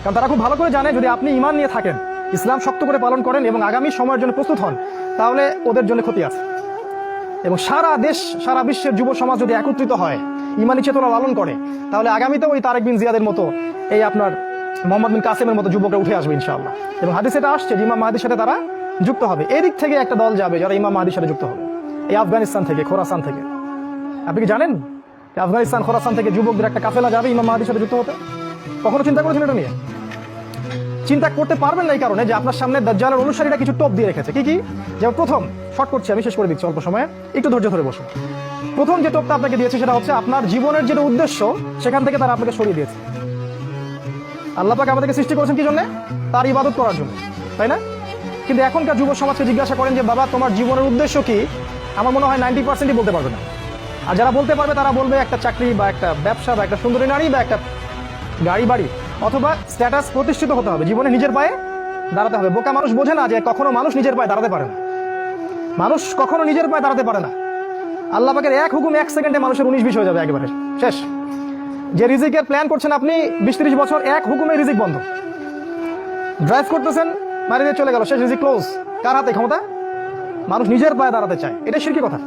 কারণ তারা খুব ভালো করে জানে যদি আপনি ঈমান নিয়ে থাকেন, ইসলাম শক্ত করে পালন করেন এবং আগামী সময়ের জন্য প্রস্তুত হন, তাহলে ওদের জন্য ক্ষতি আছে। এবং সারা দেশ সারা বিশ্বের যুব সমাজ যদি একত্রিত হয়, ঈমানী চেতনা লালন করে, তাহলে আগামীতে ওই তারেক বিন জিয়াদের মতো, এই আপনার মোহাম্মদ বিন কাসেমের মতো যুবকরা উঠে আসবে ইনশাআল্লাহ। এবং হাদিসে এটা আসছে যে ইমাম মাহদির সাথে তারা যুক্ত হবে। এদিক থেকে একটা দল যাবে যারা ইমাম মাহদির সাথে যুক্ত হবে, এই আফগানিস্তান থেকে, খোরাসান থেকে। আপনি কি জানেন আফগানিস্তান খোরাসান থেকে যুবকদের একটা কাফেলা যাবে ইমাম মাহদির সাথে যুক্ত হতে? কখনো চিন্তা করেছেন এটা নিয়ে? চিন্তা করতে পারবেন না এই কারণে যে আপনার সামনে দাজ্জালের অনুসারীরা কিছু টোপ দিয়ে রেখেছে। কি কি? যেমন প্রথম, শর্ট করছি আমি, শেষ করে দিচ্ছি অল্প সময়ে, একটু ধৈর্য ধরে বসুন। প্রথম যে টোপটা আপনাকে দিয়েছে সেটা হচ্ছে আপনার জীবনের যেটা উদ্দেশ্য সেখান থেকে তারা আপনাকে সরিয়ে দিয়েছে। আল্লাহ পাক আমাদেরকে সৃষ্টি করেছেন কি জন্য? তার ইবাদত করার জন্য, তাই না? কিন্তু এখনকার যুব সমাজকে জিজ্ঞাসা করেন যে বাবা তোমার জীবনের উদ্দেশ্য কি, আমার মনে হয় 90%ই বলতে পারবে না। আর যারা বলতে পারবে তারা বলবে একটা চাকরি বা একটা ব্যবসা বা একটা সুন্দরী নারী বা একটা গাড়ি বাড়ি অথবা স্ট্যাটাস প্রতিষ্ঠিত হতে হবে, জীবনে নিজের পায়ে দাঁড়াতে হবে। বোকা মানুষ বোঝে না যে কখনো মানুষ নিজের পায়ে দাঁড়াতে পারে না। মানুষ কখনো নিজের পায়ে দাঁড়াতে পারে না। আল্লাহ পাকের এক হুকুম 1 সেকেন্ডে মানুষের 19-20 হয়ে যাবে, একেবারে শেষ। যে রিজিকের প্ল্যান করছেন আপনি 20-30 বছর, এক হুকুমে রিজিক বন্ধ। ড্রাইভ করতেছেন, মারিয়ে চলে গেল, শেষ, রিজিক ক্লোজ। কার হাতে ক্ষমতা? মানুষ নিজের পায়ে দাঁড়াতে চায়, এটা শিরকি কথা।